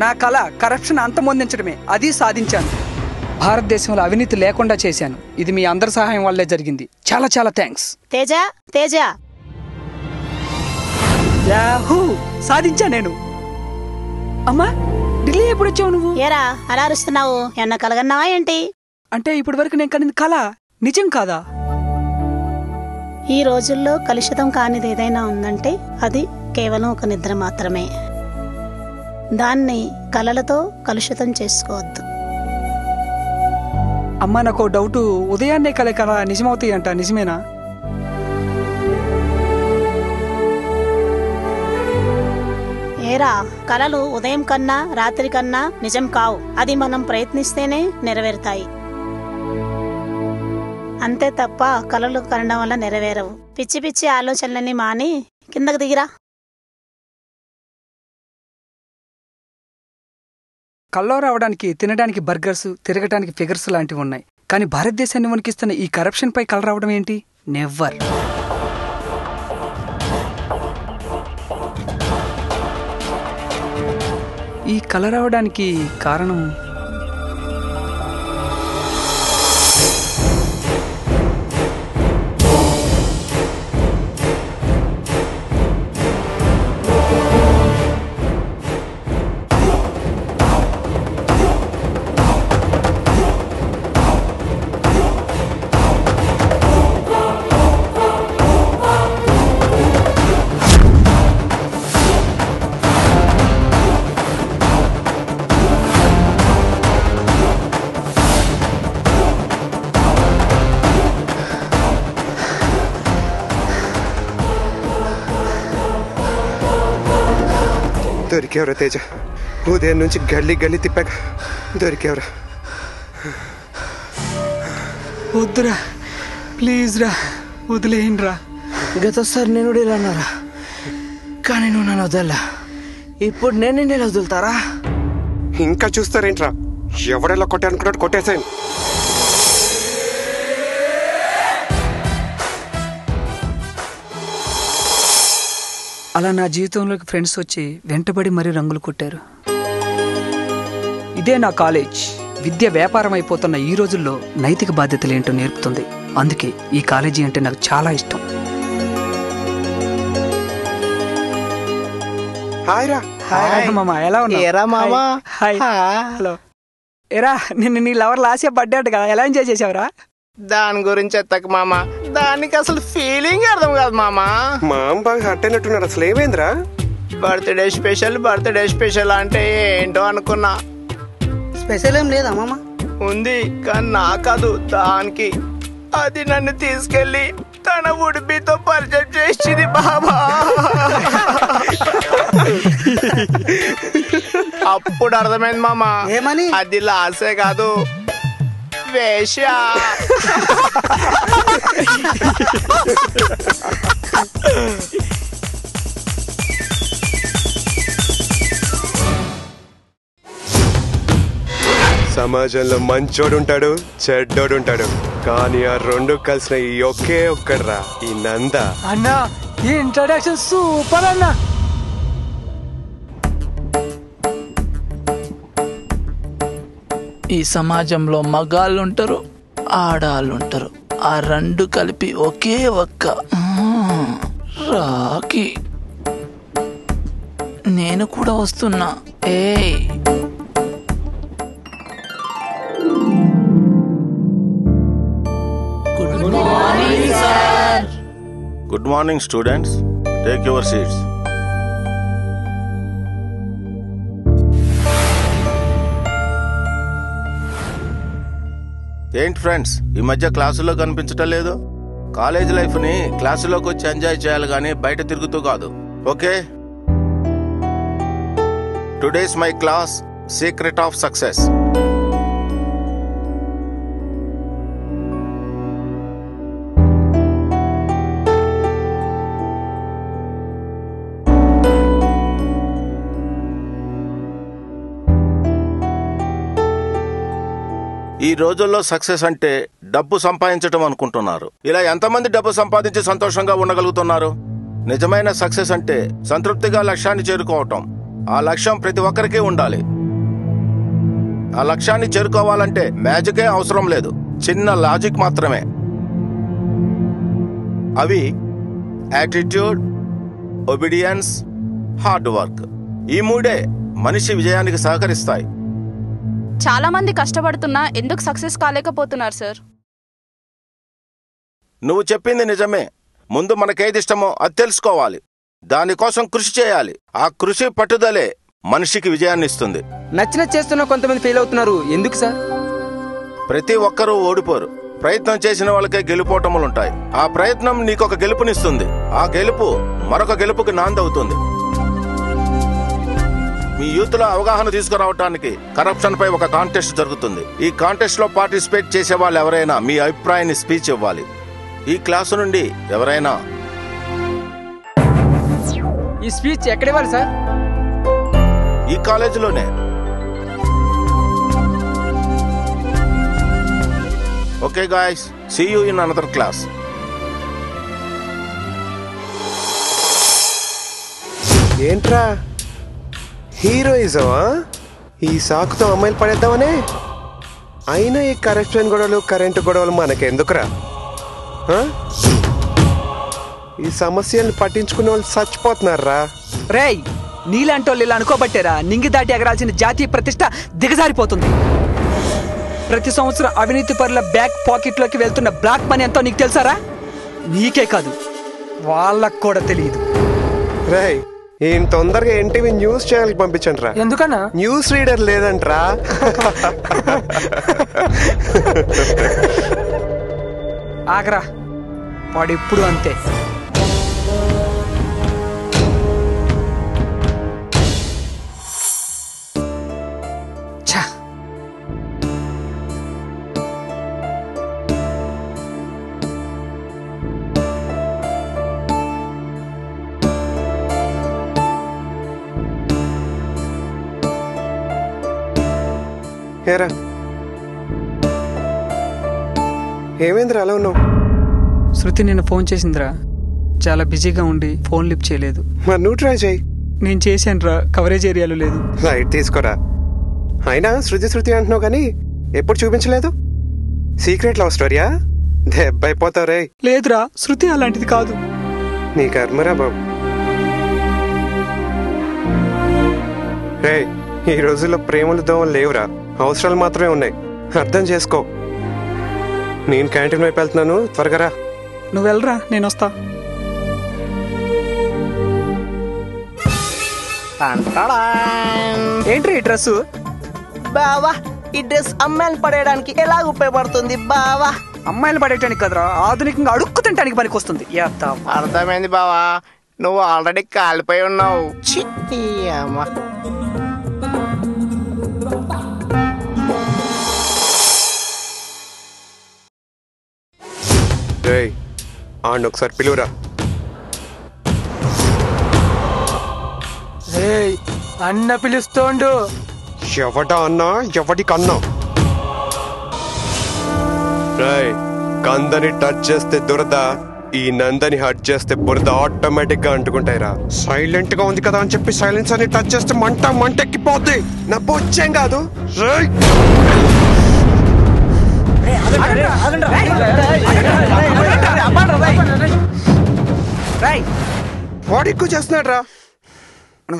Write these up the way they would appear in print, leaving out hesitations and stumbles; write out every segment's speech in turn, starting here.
నా కళ కరప్షన్ అంతమొందించడమే. అది సాధించాను. భారతదేశంలో అవినీతి లేకుండా చేశాను. ఇది మీ అందరి సహాయం వల్లే జరిగింది. చాలా చాలా థ్యాంక్స్. తేజ తేజ యాహూ, సాధించా నేను. అమ్మా, ఢిల్లీ ఎప్పుడు వచ్చావు నువ్వు? ఏరా అలా అరుస్తున్నావు? ఎన్న కలగన్నావా ఏంటి? అంటే ఇప్పటి వరకు నేను కనింది కళ, నిజం కాదా? ఈ రోజుల్లో కలుషితం కానిది ఏదైనా ఉందంటే అది కేవలం ఒక నిద్ర మాత్రమే. దాన్ని కలలతో కలుషితం చేసుకోవద్దు. అమ్మా, నాకు డౌట్. ఉదయాన్నే కళ నిజమవుతాయి అంట, నిజమేనా? ఏరా, కలలు ఉదయం కన్నా రాత్రి కన్నా నిజం కావు. అది మనం ప్రయత్నిస్తేనే నెరవేరుతాయి. అంతే తప్ప కలలు కనడం వల్ల నెరవేరవు. పిచ్చి పిచ్చి ఆలోచనలన్నీ మాని కిందకు దిగిరా. కల్లో రావడానికి తినడానికి బర్గర్స్, తిరగడానికి ఫిగర్స్ లాంటివి ఉన్నాయి. కానీ భారతదేశాన్ని వణికిస్తున్న ఈ కరప్షన్ పై కళ రావడం ఏంటి? నెవర్. ఈ కళ రావడానికి కారణం దొరికేవరా తేజ? ఉదయం నుంచి గల్లీ గల్లీ తిప్పాక దొరికేవరా? వద్దురా, ప్లీజ్ రా, వదిలేయండిరా. గతసారి నేను ఇలా అన్నారా, కానీ నువ్వు నన్ను వదల్లా. ఇప్పుడు నేను నిన్ను వదులుతారా? ఇంకా చూస్తారేంట్రా? ఎవడెలా కొట్టానుకున్నాడు కొట్టేసాను. అలా నా జీవితంలోకి ఫ్రెండ్స్ వచ్చి వెంటబడి మరీ రంగులు కొట్టారు. ఇదే నా కాలేజ్. విద్య వ్యాపారం అయిపోతున్న ఈ రోజుల్లో నైతిక బాధ్యతలు ఏంటో నేర్పుతుంది. అందుకే ఈ కాలేజీ అంటే నాకు చాలా ఇష్టం. హాయ్ రా. హాయ్ మామా, ఎలా ఉన్నావు? హాయ్. హలో. ఏరా, నిన్ను నీ లవర్ లాస్ట్ ఇయర్ బర్త్డే కదా, ఎలా ఎంజాయ్ చేసావురా? దాని గురించి ఎత్తకు మామ, దానికి అసలు ఫీలింగ్ అర్థం కాదు మామ. మా అమ్మ బాగా హర్ట్ అయినట్టున్నారు. అసలు ఏమైందిరా? బర్త్డే స్పెషల్ అంటే ఏంటో అనుకున్నా. స్పెషల్ ఏం లేదా మామ? ఉంది, కానీ నా కాదు, దానికి. అది నన్ను తీసుకెళ్లి తన ఉడిపితో పరిచయం చేసింది బాబా. అప్పుడు అర్థమైంది మామ, ఏమని? అది లాసే కాదు, వేష. సమాజంలో మంచోడు ఉంటాడు, చెడ్డోడు ఉంటాడు. కానీ ఆ రెండు కలిసిన ఈ ఒకే ఒక్కడ్రా, ఈ నంద. అన్నా, ఈ ఇంట్రడక్షన్ సూపర్ అన్నా. ఈ సమాజంలో మగాళ్ళుంటారు, ఆడాళ్ళుంటారు. ఆ రెండు కలిపి ఒకే ఒక్క రాకి. నేను కూడా వస్తున్నా. ఏయ్, good morning sir. Good morning students, take your seats. ఏంటి ఫ్రెండ్స్, ఈ మధ్య క్లాసులో కనిపించటం లేదు? కాలేజ్ లైఫ్ ని క్లాసులోకి వచ్చి ఎంజాయ్ చేయాలి కానీ బయట తిరుగుతూ కాదు. Okay, today's my class secret of success. ఈ రోజుల్లో సక్సెస్ అంటే డబ్బు సంపాదించటం అనుకుంటున్నారు. ఇలా ఎంతమంది డబ్బు సంపాదించి సంతోషంగా ఉండగలుగుతున్నారు? నిజమైన సక్సెస్ అంటే సంతృప్తిగా లక్ష్యాన్ని చేరుకోవటం. ఆ లక్ష్యం ప్రతి ఒక్కరికి ఉండాలి. ఆ లక్ష్యాన్ని చేరుకోవాలంటే మ్యాజికే అవసరం లేదు, చిన్న లాజిక్ మాత్రమే. అవి యాటిట్యూడ్, ఒబీడియన్స్, హార్డ్ వర్క్. ఈ మూడే మనిషి విజయానికి సహకరిస్తాయి. చాలా మంది కష్టపడుతున్నా ఎందుకు సక్సెస్ కాలేకపోతున్నారు సార్? నువ్వు చెప్పింది నిజమే. ముందు మనకేది ఇష్టమో అది తెలుసుకోవాలి, దానికోసం కృషి చేయాలి. ఆ కృషి పట్టుదలే మనిషికి విజయాన్ని ఇస్తుంది. నచ్చిన చేస్తున్న కొంతమంది ఫెయిల్ అవుతున్నారు, ఎందుకు సార్? ప్రతి ఒక్కరూ ఓడిపోరు. ప్రయత్నం చేసిన వాళ్ళకే గెలుపోటములుంటాయి. ఆ ప్రయత్నం నీకొక గెలుపునిస్తుంది. ఆ గెలుపు మరొక గెలుపుకి నాందవుతుంది. మీ యూత్ లో అవగాహన తీసుకురావడానికి కరప్షన్ పై ఒక కాంటెస్ట్ జరుగుతుంది. ఈ కాంటెస్ట్ లో పార్టిసిపేట్ చేసే వాళ్ళు ఎవరైనా మీ అభిప్రాయాన్ని స్పీచ్ ఇవ్వాలి. ఈ క్లాసు నుండి ఎవరైనా. ఈ స్పీచ్ ఎక్కడ ఇవ్వాలి సార్? ఈ కాలేజీలోనే. Okay guys, see you in another class. ఏంట్రా హీరోయిజమా? ఈ సాకుతో అమ్మాయిలు పడేద్దామనే? అయినా ఈ కరప్షన్ గొడవలు, కరెంటు గొడవలు మనకెందుకురా? ఈ సమస్యలను పట్టించుకునే వాళ్ళు చచ్చిపోతున్నారా? రేయ్, నీలాంటి వాళ్ళు ఇలా అనుకోబట్టారా నింగి దాటి ఎగరాల్సిన జాతీయ ప్రతిష్ట దిగజారిపోతుంది. ప్రతి సంవత్సరం అవినీతి పరుల బ్యాక్ పాకెట్లోకి వెళ్తున్న బ్లాక్ మనీ ఎంతో నీకు తెలుసారా? నీకే కాదు, వాళ్ళకు కూడా తెలియదు. రేయ్, ఈయన తొందరగా ఎన్టీవీ న్యూస్ ఛానల్కి పంపించండి రా. ఎందుకన్నా? న్యూస్ రీడర్ లేదంట్రా. ఆగరా, వాడు ఎప్పుడు అంతే. ఛా, ఏరా ఏమైందిరా అలా ఉన్నావు? శృతి నిన్న ఫోన్ చేసిందిరా. చాలా బిజీగా ఉండి ఫోన్ లిఫ్ట్ చేయలేదు. మరి నువ్వు ట్రై చేయి. నేను చేశానురా, కవరేజ్ ఏరియాలో లేదు. లైట్ తీసుకోరా. అయినా శృతి అంటున్నావు కానీ ఎప్పుడు చూపించలేదు. సీక్రెట్ లవ్ స్టోరీయా? దెబ్బైపోతావు రే. లేదురా, శృతి అలాంటిది కాదు. నీ కర్మరా బాబు. రే, ఈ రోజుల్లో ప్రేమలు దోమలు లేవురా, అవసరాలు మాత్రమే ఉన్నాయి. అర్థం చేసుకో. నేను క్యాంటీన్ వైపు వెళ్తున్నాను, త్వరగా రా. నువ్వు వెళ్ళరా, నేను వస్తా. ఏంట్రీ ఈ డ్రెస్? బావా, ఈ డ్రెస్ అమ్మాయిలు పడేయడానికి ఎలా ఉపయోగపడుతుంది బావా? అమ్మాయిలు పడేయటానికి కదరా, ఆధునికంగా అడుక్కు తినడానికి పనికి వస్తుంది. అర్థమైంది బావా, నువ్వు ఆల్రెడీ కాలిపోయి ఉన్నావు. రేయ్, ఆడిని ఒకసారి పిలువురా. అన్న పిలుస్తోండు. ఎవడా అన్నా, ఎవడి కన్నా? రేయ్, కందని టచ్ చేస్తే దురద, ఈ నందని హట్ చేస్తే బురద ఆటోమేటిక్ గా అంటుకుంటాయిరా. సైలెంట్ గా ఉంది కదా అని చెప్పి సైలెన్స్ అని టచ్ చేస్తే మంటెక్కిపోద్ది. నా బొచ్చేం కాదు. వాడు ఎక్కువ చేస్తున్నాడు రా.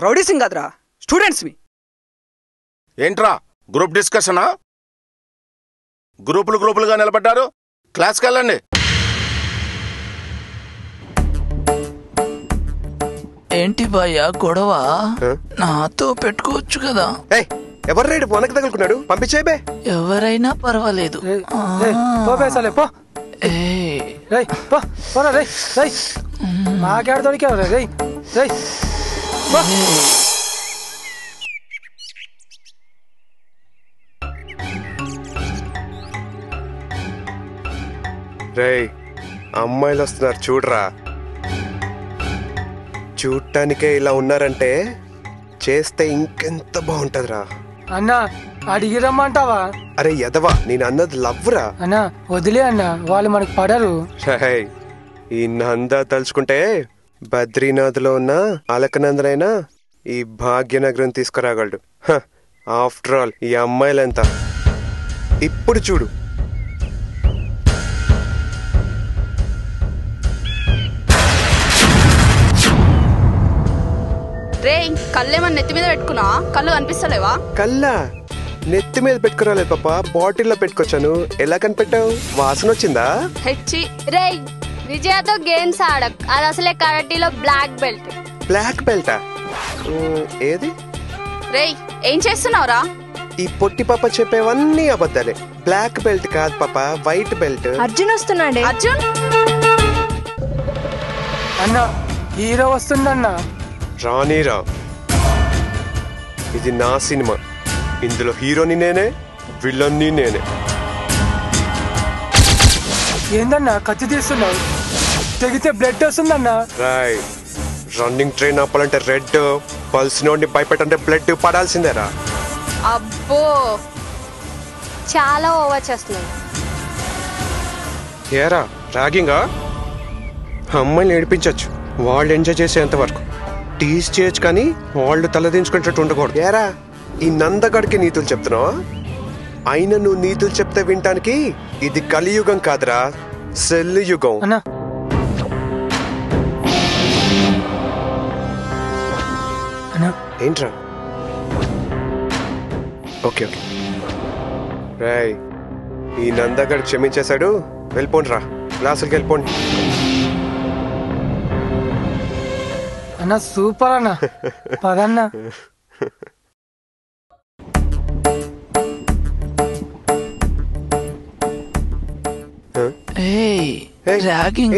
రౌడీ సింగ్ కాదురా, స్టూడెంట్స్ మీ. ఏంట్రా గ్రూప్ డిస్కషనా? గ్రూపులుగా నిలబడ్డారు, క్లాస్కి వెళ్ళండి. ఏంటి భయ్యా గొడవ? నాతో పెట్టుకోవచ్చు కదా. ఎవరు రేడు వెనక్కి తగులుకున్నాడు, పంపించేబే. ఎవరైనా పర్వాలేదు. మాకేడ దొరికావు రే? రేయ్, అమ్మాయిలు వస్తున్నారు చూడరా. చూడటానికే ఇలా ఉన్నారంటే చేస్తే ఇంకెంత బాగుంటదిరా. అన్నా, అడిగి రమ్మంటావా? అరే ఎదవా, నేను అన్నది లవ్వురా. అన్నా వదిలే అన్నా, వాళ్ళు మనకు పడరు. ఈ నందా తలుచుకుంటే బద్రీనాథ్ లో ఉన్న అలకనందనైనా ఈ భాగ్యనగరం తీసుకురాగలడు. ఆఫ్టర్ ఆల్ ఈ అమ్మాయిలెంత. ఇప్పుడు చూడు. రే కళ్ళేమన్నా నెత్తి మీద పెట్టుకున్నా? కళ్ళు కనిపిస్తలేవా? కల్లా నెత్తి మీద పెట్టుకురాలేదు పాప, బాటిల్లో పెట్టుకొచ్చాను. ఎలా కనిపెట్టావు? వాసన వచ్చిందా? హెచ్చి రే విజయతో గేమ్స్ ఆడక్, అది అసలే కరాటీలో బ్లాక్ బెల్ట్. బ్లాక్ బెల్టా? ఏది? రే ఏం చేస్తున్నావురా? ఈ పొట్టి పాప చెప్పేవన్నీ అబద్ధాలే. బ్లాక్ బెల్ట్ కాదు పాప, వైట్ బెల్ట్. అర్జున్ వస్తున్నాడే. అర్జున్ అన్న హీరో వస్తుందన్న. రానీరా, ఇది నా సినిమా. ఇందులో హీరోని నేనే, విలన్ని నేనే. ఏందన్నా కత్తి తీస్తున్నావు? తెగితే బ్లడ్ వస్తుందన్న. రాయ్, రన్నింగ్ ట్రైన్ ఆపాలంటే రెడ్, పల్స్ నోడిని భయపెట్టంటే బ్లడ్ పడాల్సిందేరా. అబ్బో చాలా ఓవర్ చేస్తున్నావు. ఏరా ర్యాగింగా? అమ్మాయిని ఏడిపించచ్చు, వాళ్ళు ఎంజాయ్ చేసేంత వరకు. టీజ్ చేయొచ్చు కానీ వాళ్ళు తలదించుకునేటట్టు ఉండకూడదు. ఏరా ఈ నందగడికి నీతులు చెప్తున్నావా? అయినా నువ్వు నీతులు చెప్తే వినటానికి ఇది కలియుగం కాదురా, సెల్ యుగం. అన్నా ఏంట్రా? ఓకే ఓకే రాయ్, ఈ నందగడ్ క్షమించేశాడు. వెళ్ళిపోండి రా, క్లాసులకి వెళ్ళిపోండి. అన్న సూపర్ అన్న. పదన్నా. ర్యాగింగ్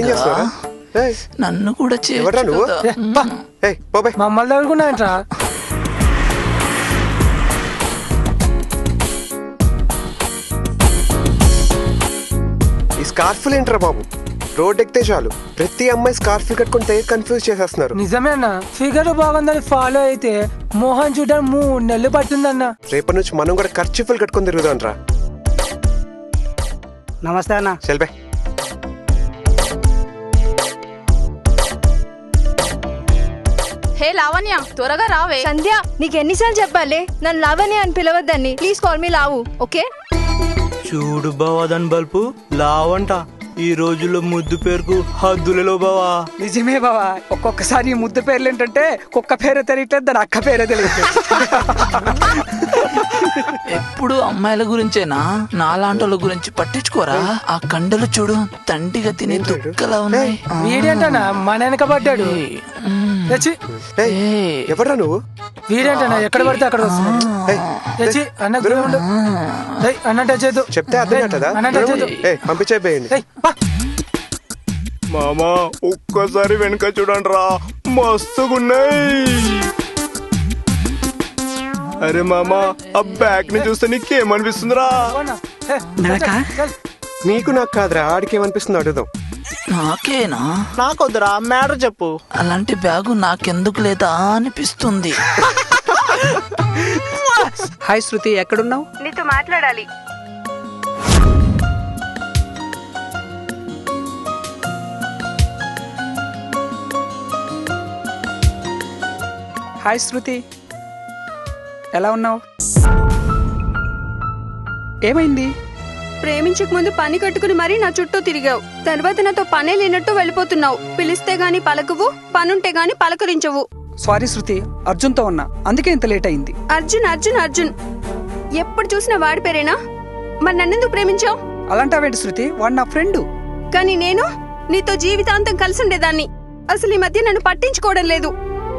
నన్ను కూడా ఎవడ్రా నువ్వు? మమ్మల్ని దగ్గరుకున్నాయంట్రా. ఈ స్కార్ఫ్లు ఏంట్రా బాబు? రోడ్ ఎక్కితే చాలు ప్రతి అమ్మాయి స్కార్ఫ్లు కట్టుకుంటే కన్ఫ్యూజ్ చేసేస్తున్నారు. నిజమే అన్న, ఫిగర్ బాగుందని ఫాలో అయితే మోహన్ చూడడానికి 3 నెలలు పడుతుందన్న. రేపటి నుంచి మనం కూడా ఖర్చుఫుల్ కట్టుకొని తిరుగుదాం రా. నమస్తే అన్న. సెల్బే. హే లావణ్య, త్వరగా రావే. సంధ్య, నీకు ఎన్నిసార్లు చెప్పాలి నన్ను లావణ్య అని పిలవద్దని? Please call me Lavu. Okay? చూడు బావా దాని బల్పు లావంట. ఈ రోజుల్లో ముద్దు పేరుకు హద్దులలో బావా. నిజమే బావా, ఒక్కొక్కసారి ఈ ముద్దు పేర్లు ఏంటంటే కుక్క పేరే తెలియట్లేదు, దాని అక్క పేరే తెలియట్లేదు. ఎప్పుడు అమ్మాయిల గురించేనా? నాలాంటి గురించి పట్టించుకోరా? ఆ కండలు చూడు, తంటిగా తిని దుక్కలా ఉన్నాయి. వీడేంటన్నా మన వెనక పడ్డాడు. ఎవడ్రా నువ్వు? వీడేంటన్నా ఎక్కడ పడితే అక్కడ వస్తున్నాడు. అన్న అన్నట్టు చేద్దు చెప్తే అర్థం కదా. పంపించేయండి. మామా ఒక్కసారి వెనక చూడండి రా, మస్తుగున్నాయి. అరే మామా, ఆ బ్యాగ్ ని చూస్తే నీకేమనిపిస్తుందిరా? నీకు నాకు కాదురా, ఆడికేమనిపిస్తుంది అడుగుదాం. నాకేనా? నాకొద్దురా, మ్యాటర్ చెప్పు. అలాంటి బ్యాగు నాకెందుకు లేదా అనిపిస్తుంది. హాయ్ శృతి, ఎక్కడున్నావు? నీతో మాట్లాడాలి. హాయ్ శృతి, ఎలా ఉన్నావు? ఏమైంది? ప్రేమించక ముందు పని కట్టుకుని మరీ నా చుట్టూ తిరిగావు. తర్వాత నాతో పనే లేనట్టు వెళ్ళిపోతున్నావు. పిలిస్తే గాని పలకవు, పనుంటే గాని పలకరించవు. సారీ శృతి, అర్జున్తో ఉన్నా, అందుకే ఇంత లేట్ అయింది. అర్జున్ అర్జున్ అర్జున్, ఎప్పుడు చూసినా వాడి పేరేనా? మరి నన్నెందుకు ప్రేమించావు? అలాంటావేంటి శృతి, వాడు నా ఫ్రెండు. కానీ నేను నీతో జీవితాంతం కలిసి ఉండేదాన్ని. అసలు ఈ మధ్య నన్ను పట్టించుకోవడం లేదు.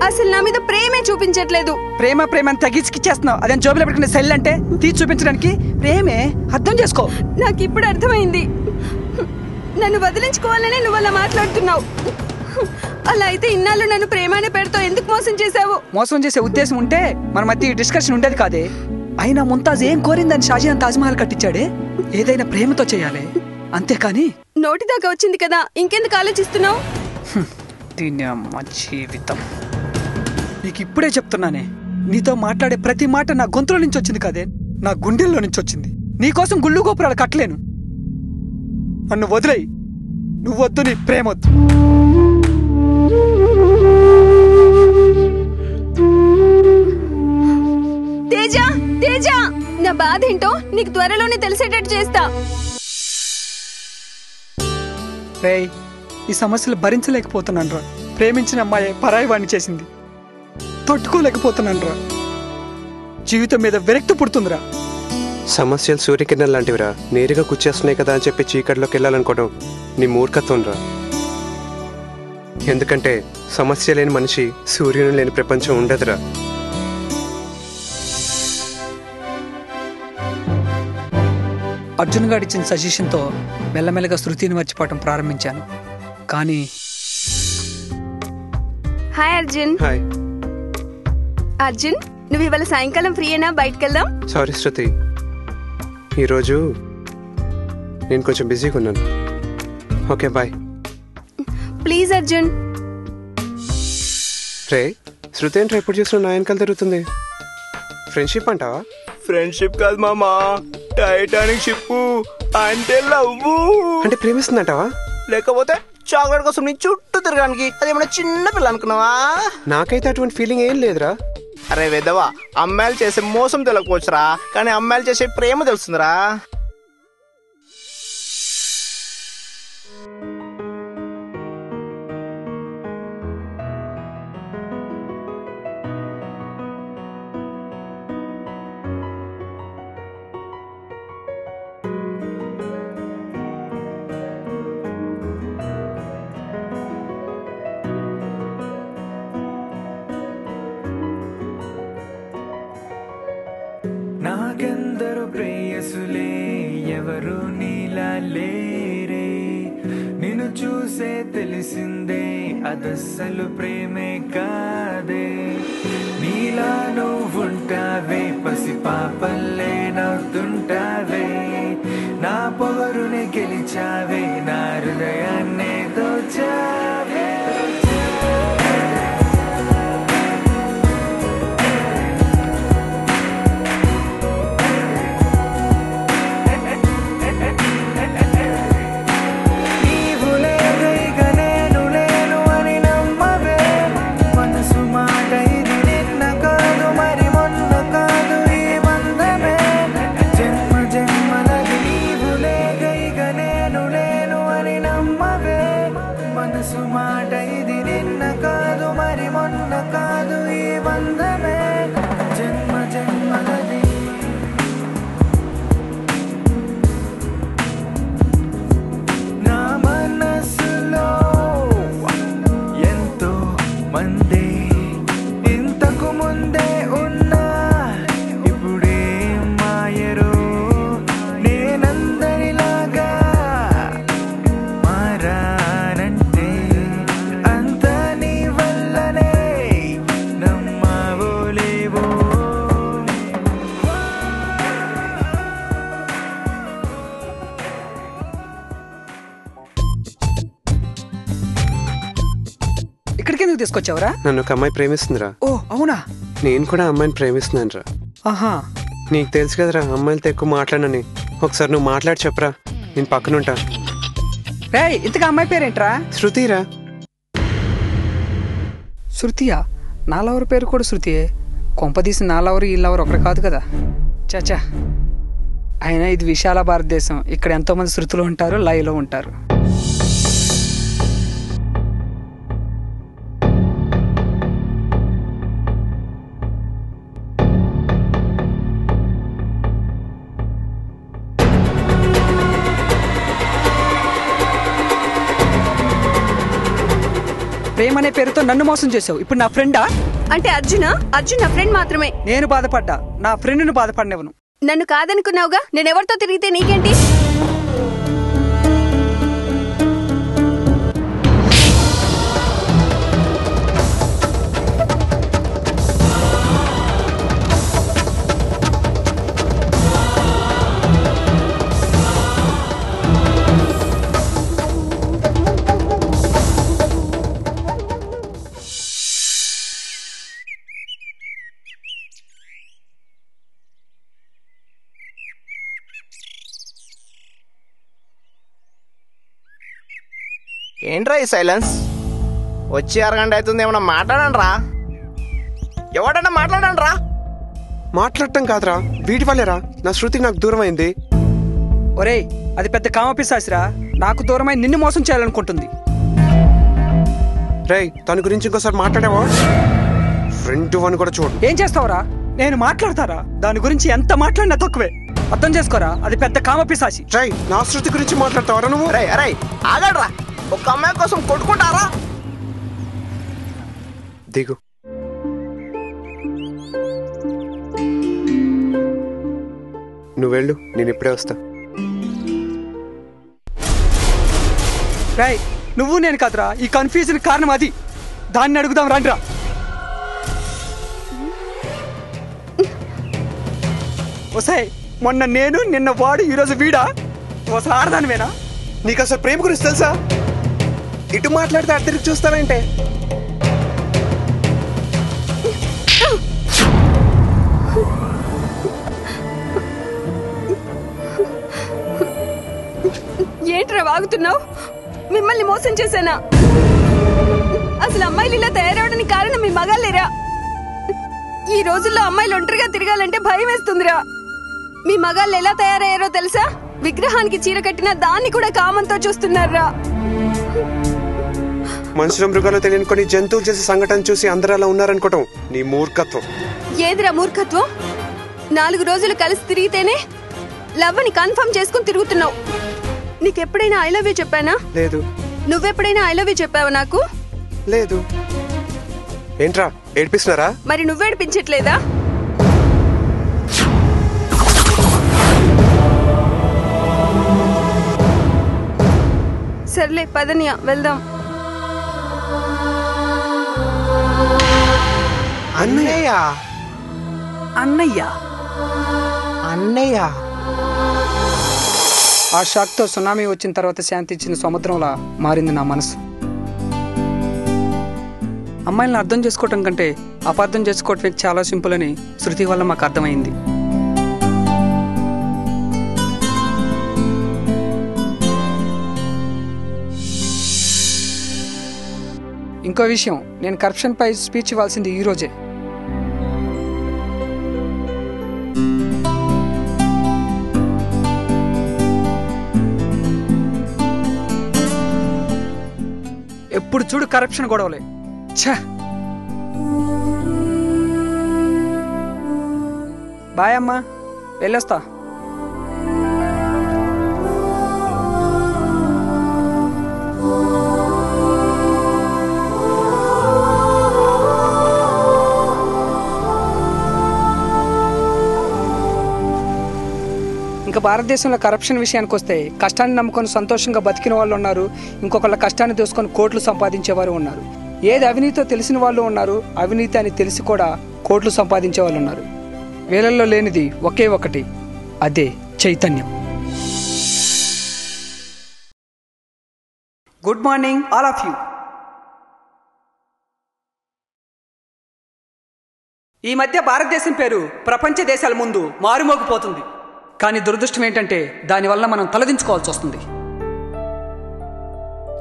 అసలు నా మీద ప్రేమే చూపించట్లేదు. ప్రేమ ప్రేమని తగ్గించుకిచ్చేస్తున్నావు. అదే జోబులో పెట్టుకునే సెల్ అంటే తీసి చూపించడానికి ప్రేమే. అర్థం చేసుకో. నాకు ఇప్పుడు అర్థమైంది. నన్ను వదిలించుకోవాలనే నువ్వు అలా మాట్లాడుతున్నావు. అలా అయితే ఇన్నాళ్ళు నన్ను ప్రేమానే పేరుతో ఎందుకు మోసం చేశావు? మోసం చేసే ఉద్దేశం ఉంటే మన మధ్య ఈ డిస్కషన్ ఉండేది కాదే. అయినా ముంతాజ్ ఏం కోరిందని షాజహాన్ తాజ్మహల్ కట్టించాడే. ఏదైనా ప్రేమతో చేయాలి, అంతేకాని. నోటిదాకా వచ్చింది కదా, ఇంకెందుకు ఆలోచిస్తున్నావు? దీన్ని అమ్మ జీవితం. నీకు ఇప్పుడే చెప్తున్నానే, నీతో మాట్లాడే ప్రతి మాట నా గొంతులో నుంచి వచ్చింది కాదే, నా గుండెల్లో నుంచి వచ్చింది. నీకోసం గుళ్ళు గోపురాలు కట్టలేను. నన్ను వదిలేయి. నువ్వు వద్దు, నీ ప్రేమొద్దు. బాధ ఏంటో నీకు త్వరలోనే తెలిసేటట్టు చేస్తా. రేయ్, ఈ సమస్యలు భరించలేకపోతున్నాను రా. ప్రేమించిన అమ్మాయి పరాయి వాణ్ణి చేసింది, తట్టుకోలేకపోతున్నాను రా. జీవితం మీద విరక్తి పుడుతుందిరా. సమస్యలు సూర్యకిరణాలు లాంటివిరా. నేరుగా కూర్చేస్తున్నాయి కదా అని చెప్పి చీకటిలోకి వెళ్ళాలనుకోవడం నీ మూర్ఖత్వం రా. ఎందుకంటే సమస్య లేని మనిషి, సూర్యుని లేని ప్రపంచం ఉండదురా. అర్జున్ గారు ఇచ్చిన సజెషన్తో మెల్లమెల్లగా శృతిని మర్చిపోవటం ప్రారంభించాను. కానీ హాయ్ అర్జున్. హాయ్ అర్జున్, నువ్వు ఇవాళ సాయంకాలం ఫ్రీయేనా? బయటకు వెళ్దాం. సారీ శృతి, ఈరోజు నేను కొంచెం బిజీగా ఉన్నాను. Okay bye. ప్లీజ్ అర్జున్. రే, శృతి ఏంట్రా ఎప్పుడు చూసినా నా వెనకాల తిరుగుతుంది? ఫ్రెండ్షిప్ అంటావా? ఫ్రెండ్షిప్ కాదు మామా, టైటానిక్ షిప్ అంటే లవ్. అంటే ప్రేమిస్తుందంటావా? లేకపోతే చాక్లెట్ కోసం నీ చుట్టూ తిరగడానికి అదేమన్నా చిన్న పిల్ల అనుకున్నావా? నాకైతే అటువంటి ఫీలింగ్ ఏం లేదురా. అరే వెదవా, అమ్మాయిలు చేసే మోసం తెలియకపోవచ్చురా, కానీ అమ్మాయిలు చేసే ప్రేమ తెలుస్తుందిరా. నాకెందరు ప్రేయసులే, ఎవరు నీలా లేరే. నిన్ను చూసే తెలిసిందే అదస్సలు ప్రేమే కాదే. నీలా నువ్వుంటావే, పసి పాపల్లే నవ్వుతుంటావే. నా పొగరుని గెలిచావే, నా హృదయాన్నే దోచావే. తీసుకొచ్చావరా? నన్ను ఒక అమ్మాయి ప్రేమిస్తుందిరా. ఓ అవునా? నేను కూడా అమ్మాయిని ప్రేమిస్తున్నాను రా. ఆహా, నీకు తెలుసు కదరా అమ్మాయిలతో ఎక్కువ మాట్లాడనని. ఒకసారి నువ్వు మాట్లాడి చెప్పరా, నేను పక్కనుంటా. రేయ్, ఇంతగా అమ్మాయి పేరేంట్రా? శృతిరా. శృతియా? నాలవరి పేరు కూడా శృతియే. కొంపదీసి నాలవరు ఈళ్ళవరు ఒకరు కాదు కదా. చాచా, అయినా ఇది విశాల భారతదేశం. ఇక్కడ ఎంతో మంది శృతులు ఉంటారు, లయలో ఉంటారు. ప్రేమ అనే పేరుతో నన్ను మోసం చేసావు. ఇప్పుడు నా ఫ్రెండా? అంటే అర్జున్ నా ఫ్రెండ్ మాత్రమే. నేను బాధపడ్డా, నా ఫ్రెండ్ను బాధపడినవను. నన్ను కాదనుకున్నావుగా, నేనెవరితో తిరిగితే నీకేంటి? ఏంట్రా ఈ సైలెన్స్? వచ్చి అరగంట అవుతుంది, ఏమన్నా మాట్లాడండి రా. ఎవడన్నా మాట్లాడండి రా. మాట్లాడటం కాదురా, వీటి వల్లేరా నా శృతి నాకు దూరం అయింది. ఒరేయ్, అది పెద్ద కామపిశాసిరా, నాకు దూరమై నిన్ను మోసం చేయాలనుకుంటుంది. రేయ్, తన గురించి ఇంకోసారి మాట్లాడావా? ఫ్రెండ్ అని కూడా చూడు. ఏం చేస్తావురా? నేను మాట్లాడతారా? దాని గురించి ఎంత మాట్లాడినా తక్కువే. అర్థం చేసుకోరా, అది పెద్ద కామపిశాసి. రేయ్, నా శృతి గురించి మాట్లాడతావరా నువ్వు? అరే ఆగడ్రా, ఒక అమ్మాయి కోసం కొట్టుకుంటారా? దిగు. నువ్వు వెళ్ళు, నేను ఇప్పుడే వస్తా. రేయ్, నువ్వు నేను కాదురా ఈ కన్ఫ్యూజన్ కారణం, అది. దాన్ని అడుగుదాం రండిరా. వసాయ్, మొన్న నేను, నిన్న వాడు, ఈరోజు వీడా? అసలు ఆడదానివేనా? నీకు అసలు ప్రేమ గురించి తెలుసా? ఇటు మాట్లాడితే అటు తిరిగి చూస్తావేంటే? ఏంట్రా వాగుతున్నావు? మిమ్మల్ని మోసం చేశానా? అసలు అమ్మాయిలు ఇలా తయారవడానికి కారణం మీ మగాళ్ళేరా. ఈ రోజుల్లో అమ్మాయిలు ఒంటరిగా తిరగాలంటే భయం వేస్తుందిరా. మీ మగాళ్ళు ఎలా తయారయ్యారో తెలుసా? విగ్రహానికి చీర కట్టిన దాన్ని కూడా కామంతో చూస్తున్నారా. మనుషుల మృగాలు తెలియని కొన్ని జంతువులు చేసే సంఘటన చూసి అందరూ అలా ఉన్నారనుకోవటం నీ మూర్ఖత్వం. ఏదిరా మూర్ఖత్వం? 4 రోజులు కలిసి తిరిగితేనే లవ్ అని కన్ఫర్మ్ చేసుకుని తిరుగుతున్నావు. నీకెప్పుడైనా ఐ లవ్ యూ చెప్పానా? లేదు. నువ్వెప్పుడైనా ఐ లవ్ యూ చెప్పావా నాకు? లేదు. ఏంట్రా ఏడిపిస్తున్నారా? మరి నువ్వేడిపించట్లేదా? సర్లే పదనియా, వెళ్దాం. అన్నయ్య అన్నయ్య అన్నయ్య ఆ షాక్తో సునామీ వచ్చిన తర్వాత శాంతించిన సముద్రంలా మారింది నా మనసు. అమ్మాయిలను అర్థం చేసుకోవటం కంటే అపార్థం చేసుకోవటమే చాలా సింపుల్ అని శృతి వల్ల మాకు అర్థమైంది. ఇంకో విషయం, నేను కరప్షన్ పై స్పీచ్ ఇవ్వాల్సింది ఈ రోజే. ఎప్పుడు చూడు కరప్షన్ గొడవలే. ఛ! బాయ్ అమ్మా, వెళ్ళొస్తా. ఇంకా భారతదేశంలో కరప్షన్ విషయానికి వస్తే కష్టాన్ని నమ్ముకొని సంతోషంగా బతికిన వాళ్ళు ఉన్నారు, ఇంకొకళ్ళ కష్టాన్ని దోసుకొని కోట్లు సంపాదించేవారు ఉన్నారు. ఏది అవినీతితో తెలిసిన వాళ్ళు ఉన్నారు, అవినీతి అని తెలిసి కూడా కోట్లు సంపాదించే వాళ్ళు ఉన్నారు. వీళ్ళల్లో లేనిది ఒకే ఒకటి, అదే చైతన్యం. Good morning all of you. ఈ మధ్య భారతదేశం పేరు ప్రపంచ దేశాల ముందు మారుమోగిపోతుంది. కానీ దురదృష్టం ఏంటంటే దానివల్ల మనం తలదించుకోవాల్సి వస్తుంది.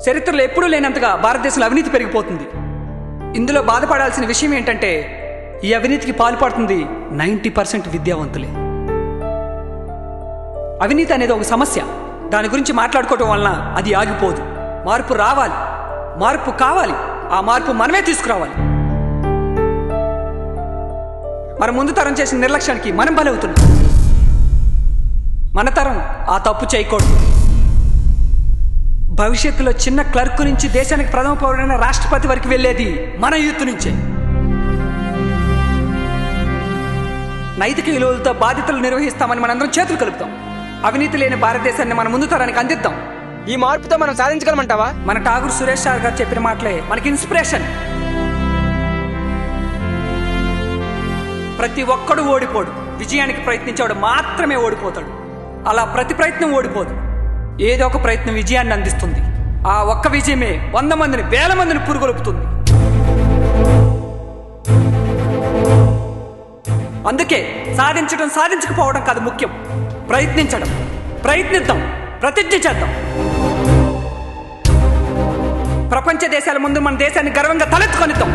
చరిత్రలో ఎప్పుడూ లేనంతగా భారతదేశంలో అవినీతి పెరిగిపోతుంది. ఇందులో బాధపడాల్సిన విషయం ఏంటంటే ఈ అవినీతికి పాల్పడుతుంది 90% విద్యావంతులే. అవినీతి అనేది ఒక సమస్య. దాని గురించి మాట్లాడుకోవటం వలన అది ఆగిపోదు. మార్పు రావాలి, మార్పు కావాలి. ఆ మార్పు మనమే తీసుకురావాలి. మన ముందు తరం చేసిన నిర్లక్ష్యానికి మనం బలవుతున్నాం. మన తరం ఆ తప్పు చేయకూడదు. భవిష్యత్తులో చిన్న క్లర్క్ నుంచి దేశానికి ప్రథమ పౌరుడైన రాష్ట్రపతి వరకు వెళ్ళేది మన యూత్ నుంచే. నైతిక విలువలతో బాధ్యతలు నిర్వహిస్తామని మనందరం చేతులు కలుపుతాం. అవినీతి లేని భారతదేశాన్ని మన ముందు తరానికి అందిద్దాం. ఈ మార్పుతో మనం సాధించగలమంటావా? మన ఠాగూర్ సురేష్ సార్ గారు చెప్పిన మాటలే మనకి ఇన్స్పిరేషన్. ప్రతి ఒక్కడు ఓడిపోడు, విజయానికి ప్రయత్నించేవాడు మాత్రమే ఓడిపోతాడు. అలా ప్రతి ప్రయత్నం ఓడిపోదు, ఏదో ఒక ప్రయత్నం విజయాన్ని అందిస్తుంది. ఆ ఒక్క విజయమే 100 మందిని 1000 మందిని పురుగొలుపుతుంది. అందుకే సాధించడం సాధించకపోవడం కాదు ముఖ్యం, ప్రయత్నించడం. ప్రయత్నిద్దాం, ప్రతిజ్ఞ చేద్దాం. ప్రపంచ దేశాల ముందు మన దేశాన్ని గర్వంగా తలెత్తుకొనిద్దాం.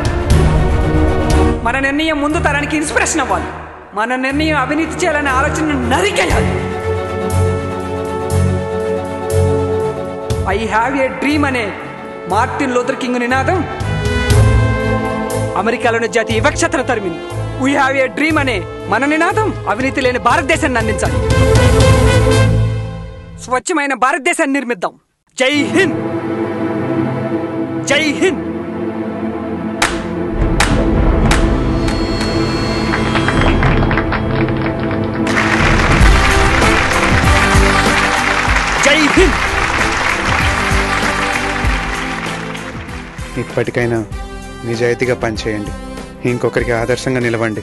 మన నిర్ణయం ముందు తరానికి ఇన్స్పిరేషన్ అవ్వాలి. మన నిర్ణయం అవినీతి చేయాలనే ఆలోచన నరికేయాలి. ఐ హ్యావ్ ఏ డ్రీమ్ అనే మార్టిన్ లూథర్ కింగ్ నినాదం అమెరికాలోని జాతీయ వివక్షతను తరిమింది. వీ హ్యావ్ ఏ డ్రీమ్ అనే మన నినాదం అవినీతి లేని భారతదేశాన్ని అందించాలి. స్వచ్ఛమైన భారతదేశాన్ని నిర్మిద్దాం. జై హింద్, జై హింద్. జై హింద్. ఇప్పటికైనా నిజాయితీగా పనిచేయండి, ఇంకొకరికి ఆదర్శంగా నిలవండి.